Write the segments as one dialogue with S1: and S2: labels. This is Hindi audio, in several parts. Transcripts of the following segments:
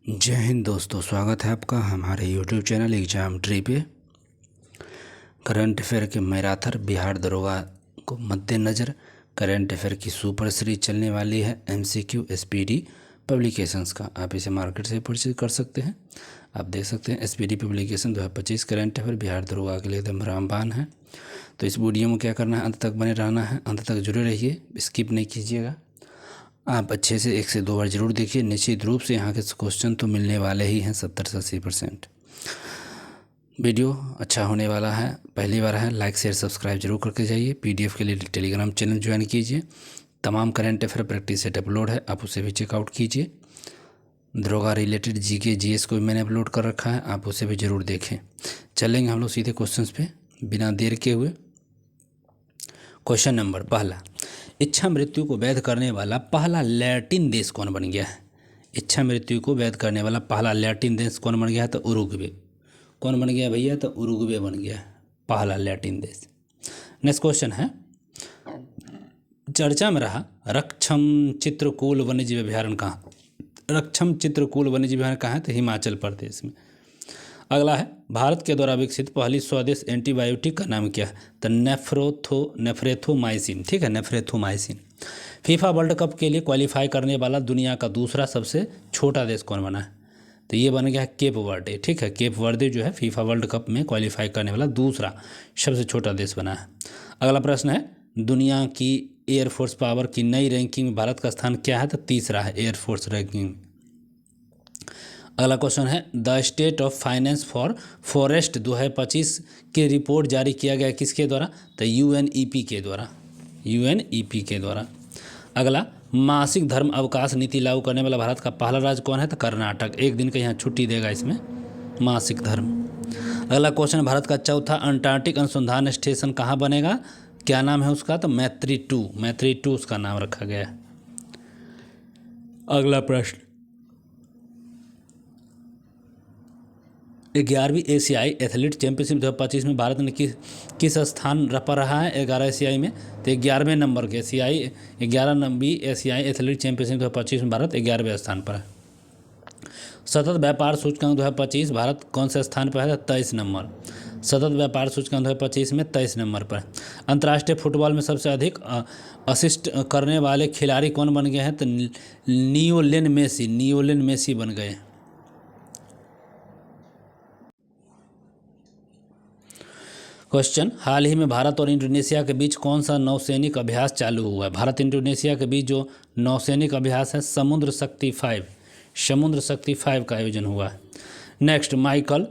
S1: जय हिंद दोस्तों, स्वागत है आपका हमारे YouTube चैनल एग्जाम ट्री पे। करंट अफेयर के मैराथन बिहार दरोगा को मद्देनज़र करंट अफेयर की सुपर सीरीज चलने वाली है MCQ SPD पब्लिकेशंस का। आप इसे मार्केट से परचेज कर सकते हैं। आप देख सकते हैं SPD publication 2025 current affair Bihar दरोगा के लिए एकदम रामबान है। तो इस वीडियो में क्या करना है, अंत तक बने रहना है, अंत तक जुड़े रहिए, स्किप नहीं कीजिएगा। आप अच्छे से 1 से 2 बार जरूर देखिए। निश्चित रूप से यहाँ के क्वेश्चन तो मिलने वाले ही हैं 70 से 80%। वीडियो अच्छा होने वाला है। पहली बार है, लाइक शेयर सब्सक्राइब जरूर करके जाइए। PDF के लिए टेलीग्राम चैनल ज्वाइन कीजिए। तमाम current affair practice set upload है, आप उसे भी चेकआउट कीजिए। दरोगा रिलेटेड GK GS को भी मैंने अपलोड कर रखा है, आप उसे भी ज़रूर देखें। चलेंगे हम लोग सीधे क्वेश्चन पे बिना देर के हुए। क्वेश्चन नंबर पहला, इच्छा मृत्यु को वैध करने वाला पहला लैटिन देश कौन बन गया है? इच्छा मृत्यु को वैध करने वाला पहला लैटिन देश कौन बन गया है? तो उरुग्वे। कौन बन गया भैया? तो उरुग्वे बन गया है पहला लैटिन देश। नेक्स्ट क्वेश्चन है, चर्चा में रहा रक्षम चित्रकूल वन्यजीव अभ्यारण्य कहाँ? रक्षम चित्रकूल वन्यजीव अभ्यारण्य कहाँ है? तो हिमाचल प्रदेश में। अगला है, भारत के द्वारा विकसित पहली स्वदेश एंटीबायोटिक का नाम क्या है? तो नेफ्रेथोमाइसिन। ठीक है, नेफ्रेथोमाइसिन। फीफा वर्ल्ड कप के लिए क्वालिफाई करने वाला दुनिया का दूसरा सबसे छोटा देश कौन बना है? तो ये बन गया है केप वर्डे। ठीक है, केप वर्डे जो है फीफा वर्ल्ड कप में क्वालिफाई करने वाला दूसरा सबसे छोटा देश बना है। अगला प्रश्न है, दुनिया की एयरफोर्स पावर की नई रैंकिंग में भारत का स्थान क्या है? तो तीसरा है एयरफोर्स रैंकिंग। अगला क्वेश्चन है, the state of finance for forest 2025 की रिपोर्ट जारी किया गया किसके द्वारा? तो UNEP के द्वारा। UNEP के द्वारा। अगला, मासिक धर्म अवकाश नीति लागू करने वाला भारत का पहला राज्य कौन है? तो कर्नाटक। एक दिन का यहाँ छुट्टी देगा इसमें मासिक धर्म। अगला क्वेश्चन, भारत का चौथा अंटार्कटिक अनुसंधान स्टेशन कहाँ बनेगा? क्या नाम है उसका? तो मैत्री 2 उसका नाम रखा गया है। अगला प्रश्न, 11वीं एशियाई एथलीट चैंपियनशिप 2025 में भारत ने किस स्थान पर रहा है? 11 एशियाई में। तो 11वें नंबर के 11वीं एशियाई एथलीट चैंपियनशिप 2025 में भारत 11वें स्थान पर है। सतत व्यापार सूचकांक 2025 भारत कौन से स्थान पर है? 23 नंबर। सतत व्यापार सूचकांक 2025 में 23 नंबर पर। अंतर्राष्ट्रीय फुटबॉल में सबसे अधिक असिस्ट करने वाले खिलाड़ी कौन बन गए हैं? तो लियोनेल मेसी बन गए। क्वेश्चन, हाल ही में भारत और इंडोनेशिया के बीच कौन सा नौसैनिक अभ्यास चालू हुआ है? भारत इंडोनेशिया के बीच जो नौसैनिक अभ्यास है समुद्र शक्ति 5 का आयोजन हुआ है। नेक्स्ट, माइकल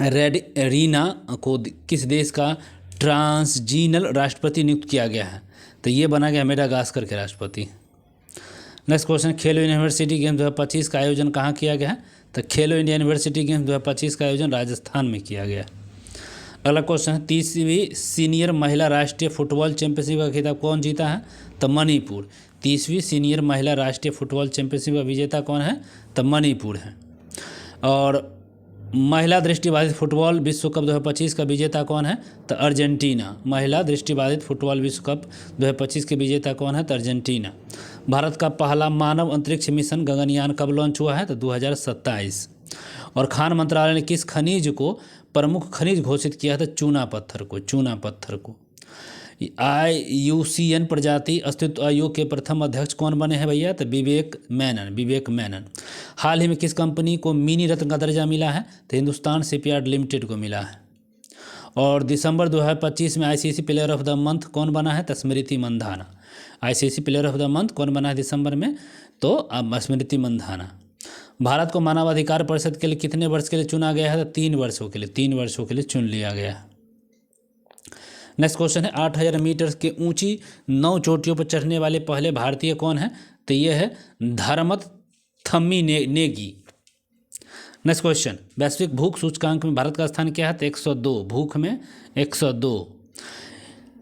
S1: रेडिना को किस देश का ट्रांसजीनल राष्ट्रपति नियुक्त किया गया है? तो ये बना गया मेडागास्कर के राष्ट्रपति। नेक्स्ट क्वेश्चन, खेलो यूनिवर्सिटी गेम्स 2025 का आयोजन कहाँ किया गया है? तो खेलो इंडिया यूनिवर्सिटी गेम्स 2025 का आयोजन राजस्थान में किया गया। अगला क्वेश्चन है, 30वीं सीनियर महिला राष्ट्रीय फुटबॉल चैंपियनशिप का खिताब कौन जीता है? तो मणिपुर। 30वीं सीनियर महिला राष्ट्रीय फुटबॉल चैंपियनशिप का विजेता कौन है? तो मणिपुर है। और महिला दृष्टिबाधित फुटबॉल विश्व कप 2025 का विजेता कौन है? तो अर्जेंटीना। महिला दृष्टिबाधित फुटबॉल विश्व कप 2025 के विजेता कौन है? तो अर्जेंटीना। भारत का पहला मानव अंतरिक्ष मिशन गगनयान कब लॉन्च हुआ है? तो 2027। और खान मंत्रालय ने किस खनिज को प्रमुख खनिज घोषित किया था? चूना पत्थर को। IUCN प्रजाति अस्तित्व आयोग के प्रथम अध्यक्ष कौन बने हैं भैया? तो विवेक मेनन। हाल ही में किस कंपनी को मिनी रत्न का दर्जा मिला है? तो हिंदुस्तान शिपयार्ड लिमिटेड को मिला है। और दिसंबर 2025 में ICC player of the month कौन बना है? तो Smriti Mandhana. ICC player of the month कौन बना है दिसंबर में? तो स्मृति मंधाना। भारत को मानवाधिकार परिषद के लिए कितने वर्ष के लिए चुना गया है? तो 3 वर्षों के लिए चुन लिया गया है। नेक्स्ट क्वेश्चन है, 8000 मीटर के ऊंची 9 चोटियों पर चढ़ने वाले पहले भारतीय कौन है? तो ये है धर्मत थम्मी नेगी। नेक्स्ट क्वेश्चन, वैश्विक भूख सूचकांक में भारत का स्थान क्या है? तो 102, भूख में 102।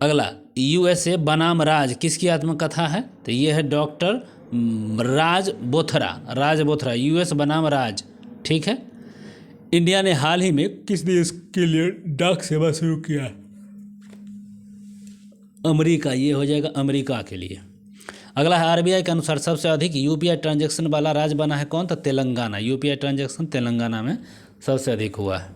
S1: अगला, USA बनाम राज किसकी आत्मकथा है? तो ये है डॉक्टर राज बोथरा। US बनाम राज। ठीक है। इंडिया ने हाल ही में किस देश के लिए डाक सेवा शुरू किया? अमेरिका। ये हो जाएगा अमेरिका के लिए। अगला है आरबीआई के अनुसार सबसे अधिक यूपीआई ट्रांजैक्शन वाला राज्य बना है कौन? तो तेलंगाना। यूपीआई ट्रांजैक्शन तेलंगाना में सबसे अधिक हुआ है।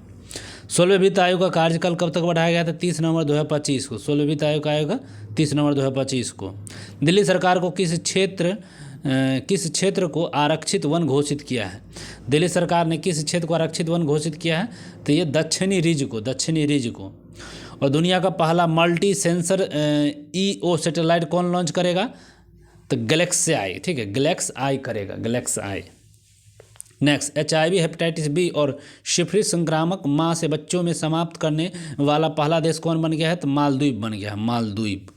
S1: 16वें वित्त आयोग का कार्यकाल कब तक बढ़ाया गया था? 30 नवंबर 2025 को। 16वें वित्त आयोग का आएगा 30 नवंबर 2025 को। दिल्ली सरकार को किस क्षेत्र को आरक्षित वन घोषित किया है? दिल्ली सरकार ने किस क्षेत्र को आरक्षित वन घोषित किया है? तो ये दक्षिणी रिज को। और दुनिया का पहला मल्टी सेंसर ईओ सैटेलाइट कौन लॉन्च करेगा? तो गैलेक्सी आई, ठीक है, गैलेक्सी आई करेगा, गैलेक्सी आई। नेक्स्ट, HIV, हेपेटाइटिस बी और सिफिलिस संक्रामक मां से बच्चों में समाप्त करने वाला पहला देश कौन बन गया है? तो मालदीव बन गया है, मालदीव।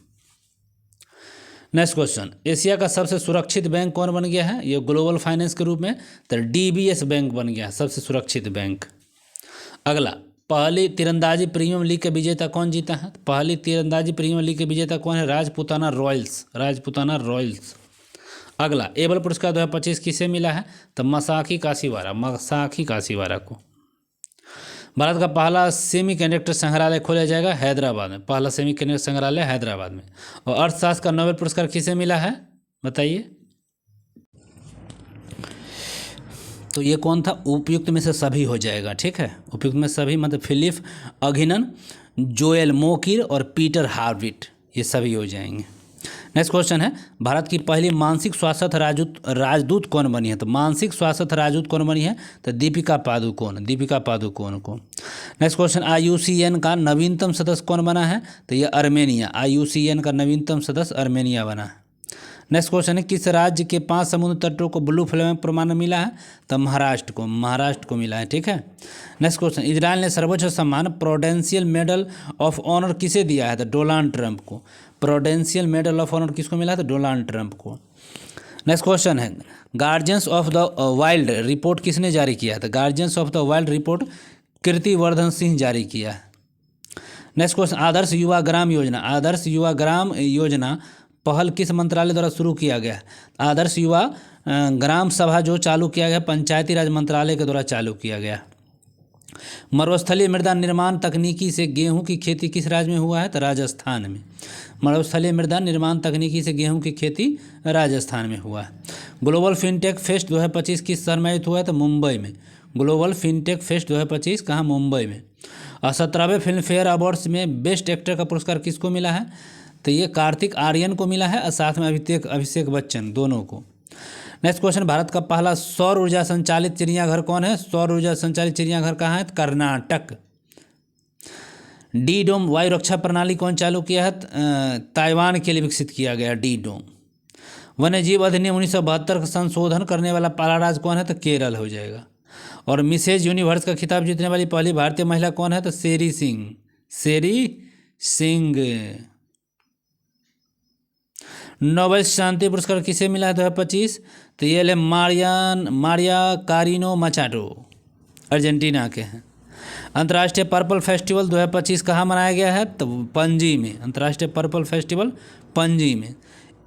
S1: नेक्स्ट क्वेश्चन, एशिया का सबसे सुरक्षित बैंक कौन बन गया है? ये ग्लोबल फाइनेंस के रूप में तो DBS बैंक बन गया है, सबसे सुरक्षित बैंक। अगला, पहली तीरंदाजी प्रीमियम लीग के विजेता कौन जीता है? पहली तीरंदाजी प्रीमियम लीग के विजेता कौन है? राजपूताना रॉयल्स। अगला, एबल पुरस्कार 2025 किसे मिला है? तो मसाकी काशीवारा को। भारत का पहला सेमीकंडक्टर संग्रहालय खोला जाएगा हैदराबाद में, पहला सेमीकंडक्टर संग्रहालय हैदराबाद में। और अर्थशास्त्र का नोबेल पुरस्कार किसे मिला है बताइए? तो ये कौन था? उपयुक्त में से सभी हो जाएगा, ठीक है, उपयुक्त में सभी मतलब फिलिप अघिनन, जोएल मोकिर और पीटर हार्विट, ये सभी हो जाएंगे। नेक्स्ट क्वेश्चन है, भारत की पहली मानसिक स्वास्थ्य राजदूत कौन बनी है? तो मानसिक स्वास्थ्य राजदूत कौन बनी है? तो दीपिका पादुकोण को। नेक्स्ट क्वेश्चन, IUCN का नवीनतम सदस्य कौन बना है? तो ये अर्मेनिया, IUCN का नवीनतम सदस्य अर्मेनिया बना है। नेक्स्ट क्वेश्चन है, किस राज्य के 5 समुद्र तटों को ब्लू फ्लैग प्रमाण मिला है? तो महाराष्ट्र को मिला है, ठीक है। नेक्स्ट क्वेश्चन, इजराइल ने सर्वोच्च सम्मान प्रोडेंशियल मेडल ऑफ ऑनर किसे दिया है? तो डोनाल्ड ट्रंप को। प्रोडेंशियल मेडल ऑफ ऑनर किसको मिला है? तो डोनाल्ड ट्रंप को। नेक्स्ट क्वेश्चन है, guardians of the wild report किसने जारी किया है? तो guardians of the wild report Kirtivardhan Singh जारी किया है। नेक्स्ट क्वेश्चन, आदर्श युवा ग्राम योजना पहल किस मंत्रालय द्वारा शुरू किया गया? आदर्श युवा ग्राम सभा जो चालू किया गया पंचायती राज मंत्रालय के द्वारा चालू किया गया। मरुस्थलीय मृदा निर्माण तकनीकी से गेहूं की खेती किस राज्य में हुआ है? तो राजस्थान में। मरुस्थलीय मृदा निर्माण तकनीकी से गेहूं की खेती राजस्थान में हुआ है। ग्लोबल फिनटेक फेस्ट 2025 किस शहर में आयोजित हुआ है? तो मुंबई में। ग्लोबल फिनटेक फेस्ट 2025 कहाँ? मुंबई में। और 17वें फिल्म फेयर अवार्ड्स में बेस्ट एक्टर का पुरस्कार किसको मिला है? तो ये कार्तिक आर्यन को मिला है और साथ में अभिषेक बच्चन, दोनों को। नेक्स्ट क्वेश्चन, भारत का पहला सौर ऊर्जा संचालित चिड़ियाघर कौन है? सौर ऊर्जा संचालित चिड़ियाघर कहाँ है? कर्नाटक। डी डोम वायु रक्षा प्रणाली कौन चालू किया है? ताइवान के लिए विकसित किया गया डी डोम। वन्यजीव अधिनियम 1972 का संशोधन करने वाला पहला राज्य कौन है? तो केरल हो जाएगा। और मिसेज यूनिवर्स का खिताब जीतने वाली पहली भारतीय महिला कौन है? तो शेरी सिंह। नोबेल शांति पुरस्कार किसे मिला है 2025? तो ये मारिया कारिनो मचाटो, अर्जेंटीना के हैं। अंतर्राष्ट्रीय पर्पल फेस्टिवल 2025 कहाँ मनाया गया है? तो पणजी में। अंतर्राष्ट्रीय पर्पल फेस्टिवल पणजी में।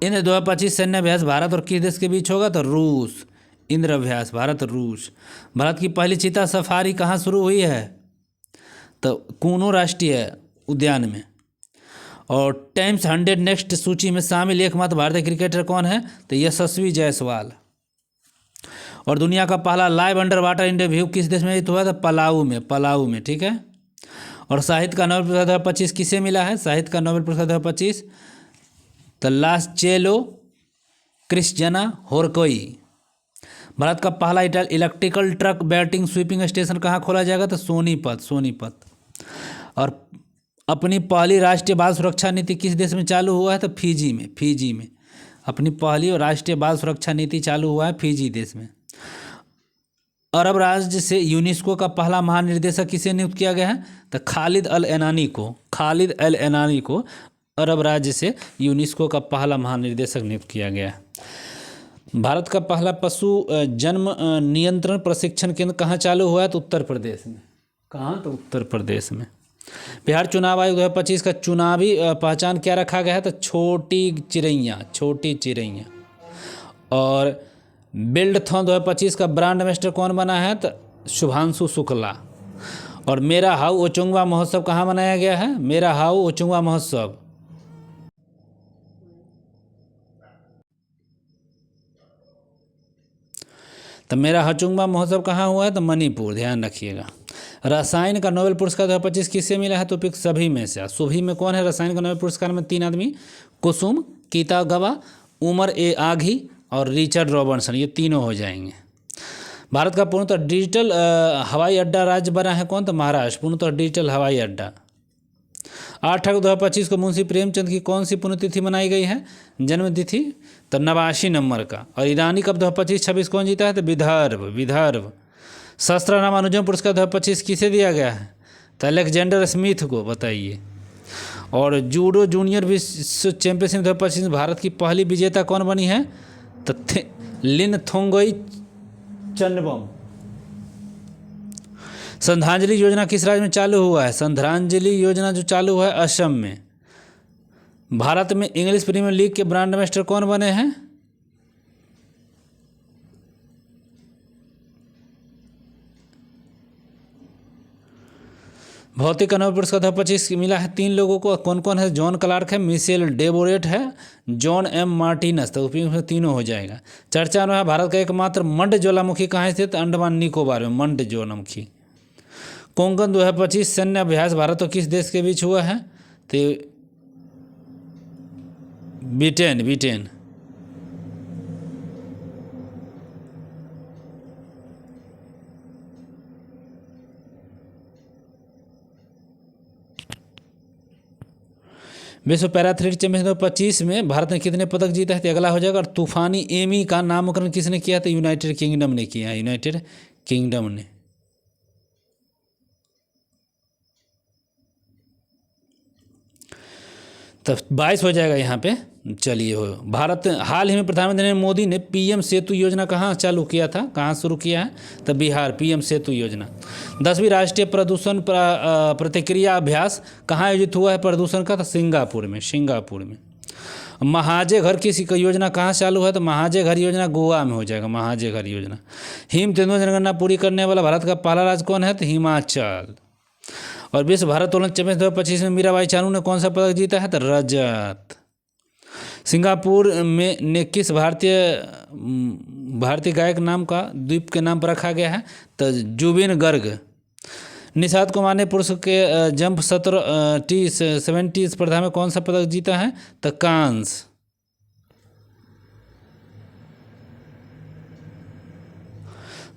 S1: इंद्र 2025 सैन्य अभ्यास भारत और किस देश के बीच होगा? तो रूस। इंद्र अभ्यास भारत और रूस। भारत की पहली चीता सफारी कहाँ शुरू हुई है? तो कूनो राष्ट्रीय उद्यान में। और टाइम्स 100 नेक्स्ट सूची में शामिल एकमात्र भारतीय क्रिकेटर कौन है? तो यशस्वी जायसवाल। और दुनिया का पहला लाइव अंडर वाटर इंटरव्यू किस देश में हुआ था? पलाऊ में, ठीक है। और साहित्य का नोबेल पुरस्कार 2025 किसे मिला है? साहित्य का नोबेल पुरस्कार 2025 तो लास्चेलो क्रिस्टियाना होरकोई। भारत का पहला electrical truck batting sweeping station कहाँ खोला जाएगा? तो सोनीपत। और अपनी पहली राष्ट्रीय बाल सुरक्षा नीति किस देश में चालू हुआ है? तो फिजी में। अपनी पहली राष्ट्रीय बाल सुरक्षा नीति चालू हुआ है फिजी देश में। अरब राज्य से यूनेस्को का पहला महानिर्देशक किसे नियुक्त किया गया है? तो खालिद अल एनानी को अरब राज्य से यूनेस्को का पहला महानिर्देशक नियुक्त किया गया है। भारत का पहला पशु जन्म नियंत्रण प्रशिक्षण केंद्र कहाँ चालू हुआ है? तो उत्तर प्रदेश में। कहाँ? तो उत्तर प्रदेश में। बिहार चुनाव आयोग 2025 का चुनावी पहचान क्या रखा गया है? तो छोटी चिड़ैया। और बिल्डथॉन 2025 का ब्रांड एम्बेसडर कौन बना है? तो शुभांशु शुक्ला। और मेरा हाउ ओचुंगवा महोत्सव कहाँ मनाया गया है? मेरा हाउ ओचुंगवा महोत्सव तो मेरा हचुंगमा महोत्सव कहाँ हुआ है? तो मणिपुर, ध्यान रखिएगा। रसायन का नोबेल पुरस्कार 2025 किससे मिला है? तो पिक सभी में से। सभी में कौन है रसायन का नोबेल पुरस्कार में? 3 आदमी, कुसुम कितागवा, उमर ए आघी और रिचर्ड रॉबर्टसन, ये तीनों हो जाएंगे। भारत का पूर्णतः डिजिटल हवाई अड्डा राज्य बना है कौन? तो महाराष्ट्र, पूर्णतः डिजिटल हवाई अड्डा। 8 अगस्त 2025 को मुंशी प्रेमचंद की कौन सी पुण्यतिथि मनाई गई है? जन्मतिथि, तो 89 नंबर का। और ईरानी कप 2025-26 कौन जीता है? तो विदर्भ। शस्त्र रामानुजम पुरस्कार 2025 किसे दिया गया है? तो अलेक्जेंडर स्मिथ को, बताइए। और जूडो जूनियर विश्व चैंपियनशिप 2025 भारत की पहली विजेता कौन बनी है? तो लिनथोंगई चन्नबम। श्रद्धांजलि योजना किस राज्य में चालू हुआ है? श्रद्धांजलि योजना जो चालू हुआ है असम में। भारत में इंग्लिश प्रीमियर लीग के ब्रांड एम्बेसडर कौन बने हैं? भौतिक नोबेल पुरस्कार 2025 मिला है 3 लोगों को। कौन कौन है? जॉन क्लार्क है, मिशेल डेबोरेट है, जॉन एम मार्टिनस। तो उसमें तीनों हो जाएगा। चर्चा में है भारत का एकमात्र मंड ज्वालामुखी कहाँ स्थित? अंडमान निकोबार में मंड ज्वालामुखी। कोंकण 2025 सैन्य अभ्यास भारत और किस देश के बीच हुआ है? तो ब्रिटेन। विश्व पैरा एथलेटिक्स चैंपियनशिप 2025 में भारत ने कितने पदक जीता है? तो अगला हो जाएगा। और तूफानी एमी का नामकरण किसने किया? तो यूनाइटेड किंगडम ने किया, यूनाइटेड किंगडम ने। तो 22 हो जाएगा यहाँ पे। चलिए, हो भारत हाल ही में प्रधानमंत्री नरेंद्र मोदी ने पीएम सेतु योजना कहाँ चालू किया था? कहाँ शुरू किया है? तो बिहार, पीएम सेतु योजना। 10वीं राष्ट्रीय प्रदूषण प्रतिक्रिया अभ्यास कहाँ आयोजित हुआ है प्रदूषण का? तो सिंगापुर में। महाजय घर की योजना कहाँ चालू है? तो महाजय घर योजना गोवा में हो जाएगा, महाजय घर योजना। हिम तेंदुआ जनगणना पूरी करने वाला भारत का पहला राज्य कौन है? तो हिमाचल। और विश्व भारतोलन चैंपियनशिप 2025 में मीराबाई चानू ने कौन सा पदक जीता है? तो रजत। सिंगापुर में ने किस भारतीय गायक नाम का द्वीप के नाम पर रखा गया है? तो जुबिन गर्ग। निषाद कुमार ने पुरुष के जंप 70 स्पर्धा में कौन सा पदक जीता है? तो कांस्य।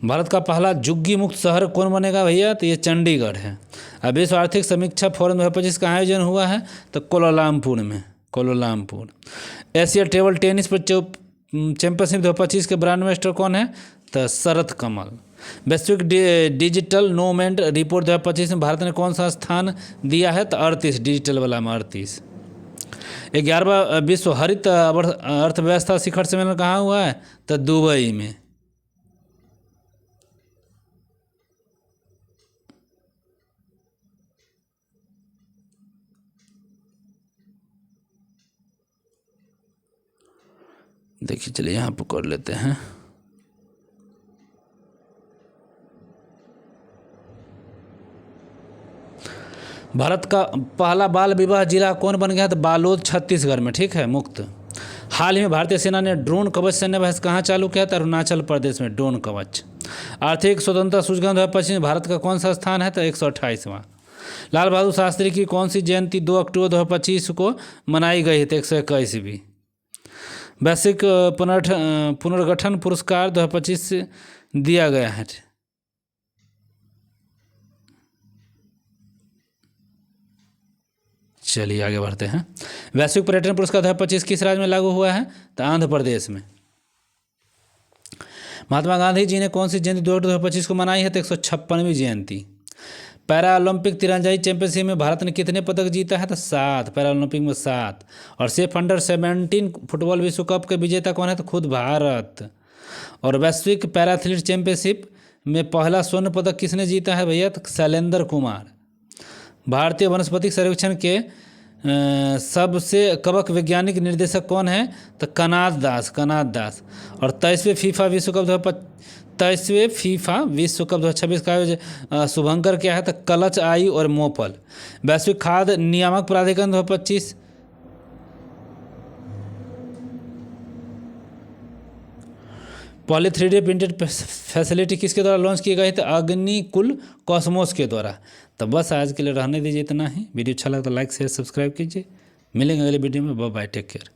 S1: भारत का पहला झुग्गी मुक्त शहर कौन बनेगा भैया? तो ये चंडीगढ़ है। अब विश्व आर्थिक समीक्षा फोरम 2025 का आयोजन हुआ है? तो कोलालमपुर में, एशिया टेबल टेनिस पर चैंपियनशिप 2025 के ब्रांड एम्बेसडर कौन है? तो शरत कमल। वैश्विक डिजिटल नोमैड रिपोर्ट 2025 में भारत ने कौन सा स्थान दिया है? तो 38, डिजिटल वाला में 38। 11वां विश्व हरित अर्थव्यवस्था शिखर सम्मेलन कहाँ हुआ है? तो दुबई में। देखिए, चलिए यहाँ पर कर लेते हैं। भारत का पहला बाल विवाह जिला कौन बन गया? तो बालोद, छत्तीसगढ़ में, ठीक है, मुक्त। हाल ही में भारतीय सेना ने ड्रोन कवच सैन्य अभ्यास कहाँ चालू किया था? अरुणाचल प्रदेश में, ड्रोन कवच। आर्थिक स्वतंत्रता सूचकांक 2025 में भारत का कौन सा स्थान है? तो 128वां। लाल बहादुर शास्त्री की कौन सी जयंती 2 अक्टूबर 2025 को मनाई गई है? तो 121वीं। वैश्विक पुनर्गठन पुरस्कार 2025 दिया गया है। चलिए आगे बढ़ते हैं। वैश्विक पर्यटन पुरस्कार 2025 किस राज्य में लागू हुआ है? तो आंध्र प्रदेश में। महात्मा गांधी जी ने कौन सी जयंती 2 अक्टूबर 2025 को मनाई है? तो 156वीं जयंती। पैरा ओलंपिक तिरंदाजी चैंपियनशिप में भारत ने कितने पदक जीता है? तो 7, पैरा ओलंपिक में 7। और सिर्फ अंडर-17 फुटबॉल विश्व कप के विजेता कौन है? तो खुद भारत। और वैश्विक पैरा एथलीट चैंपियनशिप में पहला स्वर्ण पदक किसने जीता है भैया? तो शैलेंद्र कुमार। भारतीय वनस्पतिक सर्वेक्षण के सबसे कवक वैज्ञानिक निर्देशक कौन है? तो कनाद दास। और 23वें फीफा विश्व कप 2026 का आयोजन शुभंकर क्या है? तो कलच आई और मोपल। वैश्विक खाद्य नियामक प्राधिकरण 2025 पहले 3D प्रिंटेड फैसिलिटी किसके द्वारा लॉन्च किए गए थे? अग्निकुल कॉस्मोस के द्वारा। तो बस आज के लिए रहने दीजिए इतना ही। वीडियो अच्छा लगा तो लाइक शेयर सब्सक्राइब कीजिए। मिलेंगे अगले वीडियो में। Bye bye, take care.